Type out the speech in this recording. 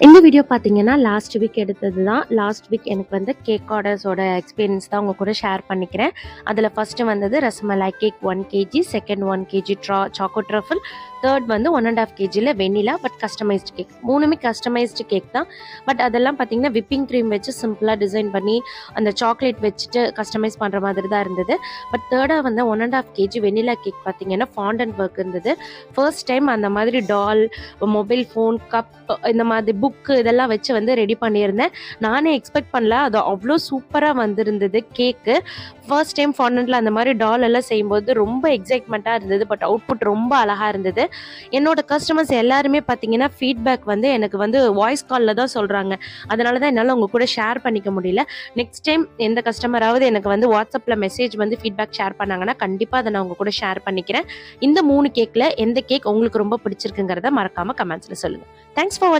இந்த வீடியோ பார்த்தீங்கன்னா, last week எடுத்தது தான். லாஸ்ட் வீக் எனக்கு வந்து கேக் ஆர்டர்ஸோட எக்ஸ்பீரியன்ஸ் தான் உங்க கூட ஷேர் பண்ணிக்கிறேன். அதில ஃபர்ஸ்ட்டு வந்தது rasmalai cake 1 KG, second 1 KG choco truffle, third வந்து 1 1/2 கேஜில வெண்ணிலா பட் கஸ்டமைஸ்டு கேக். 3மே கஸ்டமைஸ்டு கேக் தான். பட் அதெல்லாம் பார்த்தீங்கன்னா, விப்பிங் க்ரீம் வச்சு சிம்பிளா டிசைன் பண்ணி, அந்த சாக்லேட் வச்சுட்டு கஸ்டமைஸ் பண்ற மாதிரி தான் இருந்தது. பட் தேர்டா வந்து 1 1/2 கேஜி வெண்ணிலா கேக் பார்த்தீங்கன்னா, ஃபாண்டன்ட் ஒர்க் இருந்தது. ஃபர்ஸ்ட் டைம் அந்த மாதிரி டால், மொபைல் ஃபோன், கப் இந்த மாதிரி புக்கு இதெல்லாம் வச்சு வந்து ரெடி பண்ணியிருந்தேன். நானே எக்ஸ்பெக்ட் பண்ணல. அது அவ்வளோ சூப்பராக வந்திருந்தது கேக்கு. ஃபர்ஸ்ட் டைம் ஃபாண்டன்ட்டில் அந்த மாதிரி டால் எல்லாம் செய்யும்போது ரொம்ப எக்ஸைட்மெண்ட்டாக இருந்தது. பட் அவுட்புட் ரொம்ப அழகாக இருந்தது. என்னோட கஸ்டமர்ஸ் எல்லாருமே பார்த்தீங்கன்னா ஃபீட்பேக் வந்து எனக்கு வந்து வாய்ஸ் காலில் தான் சொல்கிறாங்க. அதனால தான் என்னால் உங்கள் கூட ஷேர் பண்ணிக்க முடியல. நெக்ஸ்ட் டைம் எந்த கஸ்டமராவது எனக்கு வந்து வாட்ஸ்அப்பில் மெசேஜ் வந்து ஃபீட்பேக் ஷேர் பண்ணாங்கன்னா கண்டிப்பாக அதை நான் உங்கள் கூட ஷேர் பண்ணிக்கிறேன். இந்த 3 கேக்கில் எந்த கேக் உங்களுக்கு ரொம்ப பிடிச்சிருக்குங்கிறத மறக்காமல் கமெண்ட்ஸில் சொல்லுங்கள். தேங்க்ஸ் ஃபார் வாட்சிங்.